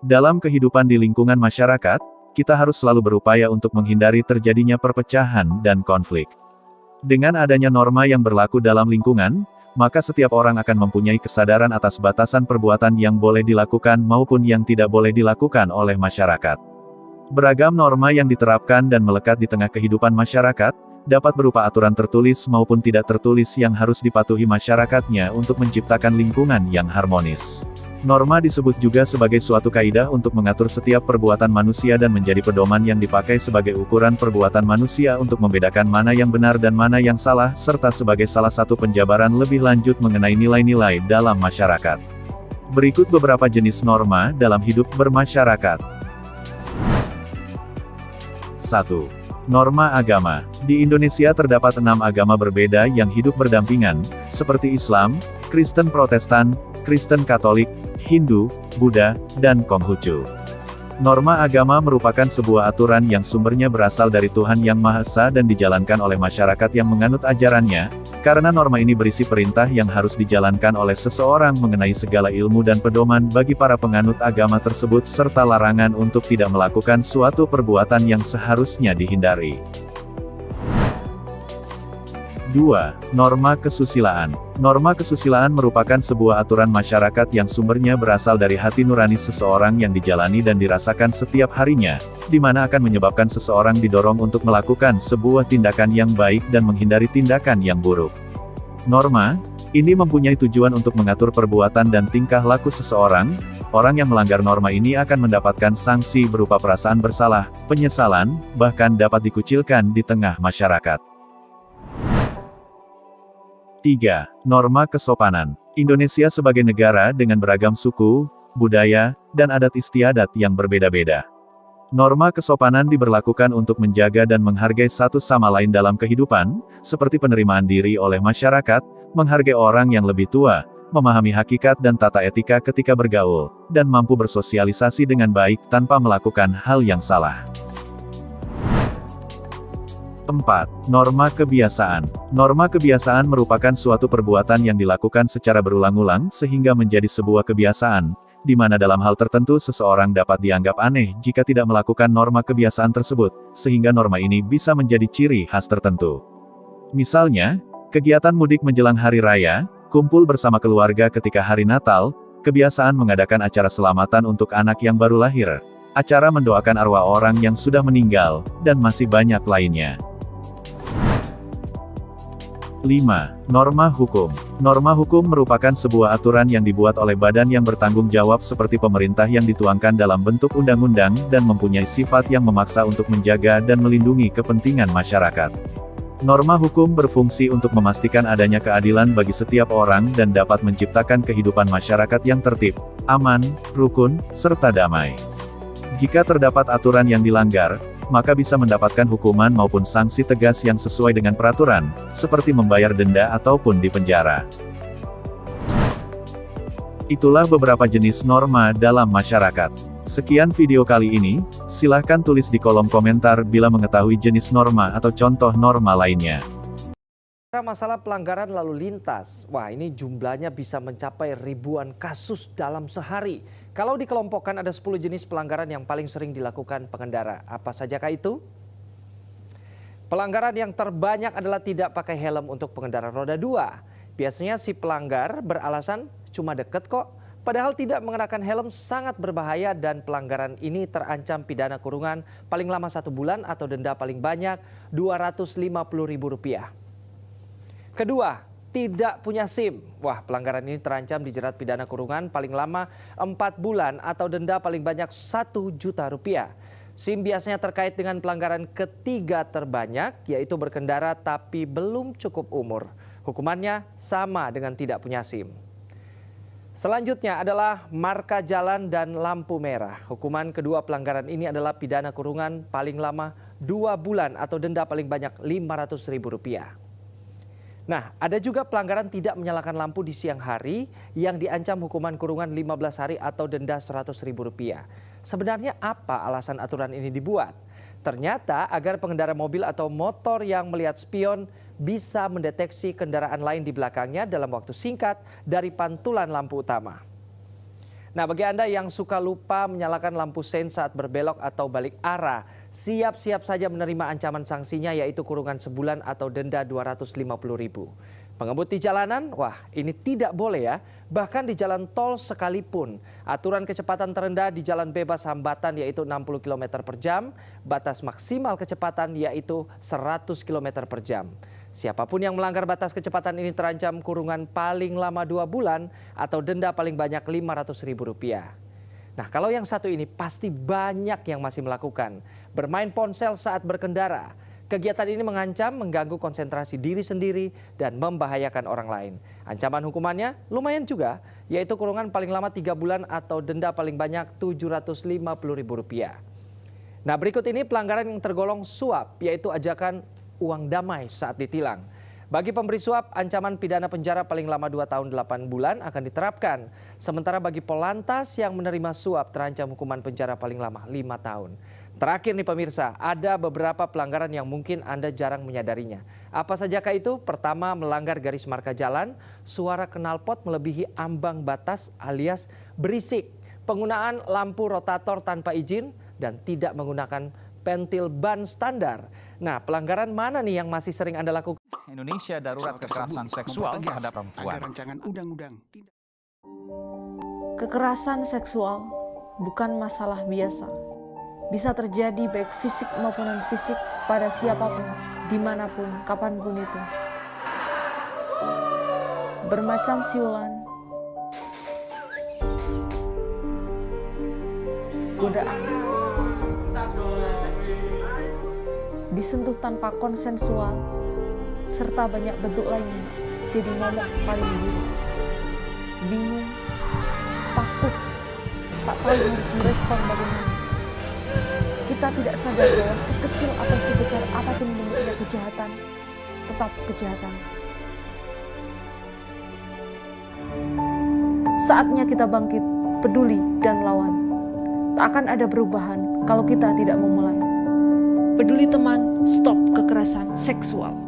Dalam kehidupan di lingkungan masyarakat, kita harus selalu berupaya untuk menghindari terjadinya perpecahan dan konflik. Dengan adanya norma yang berlaku dalam lingkungan, maka setiap orang akan mempunyai kesadaran atas batasan perbuatan yang boleh dilakukan maupun yang tidak boleh dilakukan oleh masyarakat. Beragam norma yang diterapkan dan melekat di tengah kehidupan masyarakat, dapat berupa aturan tertulis maupun tidak tertulis yang harus dipatuhi masyarakatnya untuk menciptakan lingkungan yang harmonis. Norma disebut juga sebagai suatu kaidah untuk mengatur setiap perbuatan manusia dan menjadi pedoman yang dipakai sebagai ukuran perbuatan manusia untuk membedakan mana yang benar dan mana yang salah, serta sebagai salah satu penjabaran lebih lanjut mengenai nilai-nilai dalam masyarakat. Berikut beberapa jenis norma dalam hidup bermasyarakat. 1. Norma agama. Di Indonesia terdapat 6 agama berbeda yang hidup berdampingan, seperti Islam, Kristen Protestan, Kristen Katolik, Hindu, Buddha, dan Konghucu. Norma agama merupakan sebuah aturan yang sumbernya berasal dari Tuhan Yang Maha Esa dan dijalankan oleh masyarakat yang menganut ajarannya, karena norma ini berisi perintah yang harus dijalankan oleh seseorang mengenai segala ilmu dan pedoman bagi para penganut agama tersebut serta larangan untuk tidak melakukan suatu perbuatan yang seharusnya dihindari. 2. Norma kesusilaan. Norma kesusilaan merupakan sebuah aturan masyarakat yang sumbernya berasal dari hati nurani seseorang yang dijalani dan dirasakan setiap harinya, di mana akan menyebabkan seseorang didorong untuk melakukan sebuah tindakan yang baik dan menghindari tindakan yang buruk. Norma ini mempunyai tujuan untuk mengatur perbuatan dan tingkah laku seseorang. Orang yang melanggar norma ini akan mendapatkan sanksi berupa perasaan bersalah, penyesalan, bahkan dapat dikucilkan di tengah masyarakat. 3. Norma kesopanan. Indonesia sebagai negara dengan beragam suku, budaya, dan adat istiadat yang berbeda-beda. Norma kesopanan diberlakukan untuk menjaga dan menghargai satu sama lain dalam kehidupan, seperti penerimaan diri oleh masyarakat, menghargai orang yang lebih tua, memahami hakikat dan tata etika ketika bergaul, dan mampu bersosialisasi dengan baik tanpa melakukan hal yang salah. 4. Norma kebiasaan. Norma kebiasaan merupakan suatu perbuatan yang dilakukan secara berulang-ulang sehingga menjadi sebuah kebiasaan, di mana dalam hal tertentu seseorang dapat dianggap aneh jika tidak melakukan norma kebiasaan tersebut, sehingga norma ini bisa menjadi ciri khas tertentu. Misalnya, kegiatan mudik menjelang hari raya, kumpul bersama keluarga ketika hari Natal, kebiasaan mengadakan acara selamatan untuk anak yang baru lahir, acara mendoakan arwah orang yang sudah meninggal, dan masih banyak lainnya. 5. Norma hukum. Norma hukum merupakan sebuah aturan yang dibuat oleh badan yang bertanggung jawab seperti pemerintah yang dituangkan dalam bentuk undang-undang dan mempunyai sifat yang memaksa untuk menjaga dan melindungi kepentingan masyarakat. Norma hukum berfungsi untuk memastikan adanya keadilan bagi setiap orang dan dapat menciptakan kehidupan masyarakat yang tertib, aman, rukun, serta damai. Jika terdapat aturan yang dilanggar, maka bisa mendapatkan hukuman maupun sanksi tegas yang sesuai dengan peraturan, seperti membayar denda ataupun dipenjara. Itulah beberapa jenis norma dalam masyarakat. Sekian video kali ini, silahkan tulis di kolom komentar bila mengetahui jenis norma atau contoh norma lainnya. Masalah pelanggaran lalu lintas, wah ini jumlahnya bisa mencapai ribuan kasus dalam sehari. Kalau dikelompokkan ada 10 jenis pelanggaran yang paling sering dilakukan pengendara. Apa sajakah itu? Pelanggaran yang terbanyak adalah tidak pakai helm untuk pengendara roda 2. Biasanya si pelanggar beralasan cuma deket kok. Padahal tidak mengenakan helm sangat berbahaya dan pelanggaran ini terancam pidana kurungan paling lama 1 bulan atau denda paling banyak Rp250.000. Kedua, tidak punya SIM. Wah, pelanggaran ini terancam dijerat pidana kurungan paling lama 4 bulan atau denda paling banyak Rp1 juta. SIM biasanya terkait dengan pelanggaran ketiga terbanyak, yaitu berkendara tapi belum cukup umur. Hukumannya sama dengan tidak punya SIM. Selanjutnya adalah marka jalan dan lampu merah. Hukuman kedua pelanggaran ini adalah pidana kurungan paling lama 2 bulan atau denda paling banyak Rp500.000. Nah, ada juga pelanggaran tidak menyalakan lampu di siang hari yang diancam hukuman kurungan 15 hari atau denda Rp100.000. Sebenarnya apa alasan aturan ini dibuat? Ternyata agar pengendara mobil atau motor yang melihat spion bisa mendeteksi kendaraan lain di belakangnya dalam waktu singkat dari pantulan lampu utama. Nah, bagi Anda yang suka lupa menyalakan lampu sein saat berbelok atau balik arah, siap-siap saja menerima ancaman sanksinya yaitu kurungan sebulan atau denda Rp250.000. Pengemudi di jalanan, wah ini tidak boleh ya, bahkan di jalan tol sekalipun. Aturan kecepatan terendah di jalan bebas hambatan yaitu 60 km per jam, batas maksimal kecepatan yaitu 100 km per jam. Siapapun yang melanggar batas kecepatan ini terancam kurungan paling lama 2 bulan atau denda paling banyak Rp500.000. Nah, kalau yang satu ini pasti banyak yang masih melakukan. Bermain ponsel saat berkendara. Kegiatan ini mengancam mengganggu konsentrasi diri sendiri dan membahayakan orang lain. Ancaman hukumannya lumayan juga, yaitu kurungan paling lama 3 bulan atau denda paling banyak Rp750.000. Nah, berikut ini pelanggaran yang tergolong suap, yaitu ajakan uang damai saat ditilang. Bagi pemberi suap, ancaman pidana penjara paling lama 2 tahun 8 bulan akan diterapkan. Sementara bagi polantas yang menerima suap terancam hukuman penjara paling lama 5 tahun. Terakhir nih pemirsa, ada beberapa pelanggaran yang mungkin Anda jarang menyadarinya. Apa sajakah itu? Pertama, melanggar garis marka jalan, suara knalpot melebihi ambang batas alias berisik, penggunaan lampu rotator tanpa izin, dan tidak menggunakan pentil ban standar. Nah, pelanggaran mana nih yang masih sering Anda lakukan? Indonesia darurat kekerasan seksual terhadap perempuan. Kekerasan seksual bukan masalah biasa. Bisa terjadi baik fisik maupun non-fisik pada siapapun, dimanapun, kapanpun itu. Bermacam siulan, godaan, disentuh tanpa konsensual, serta banyak bentuk lainnya jadi momok paling buruk. Bingung, takut, tak tahu harus merespon bagaimana. Kita tidak sadar bahwa sekecil atau sebesar apapun bentuknya kejahatan, tetap kejahatan. Saatnya kita bangkit, peduli dan lawan. Tak akan ada perubahan kalau kita tidak memulai. Peduli teman, stop kekerasan seksual.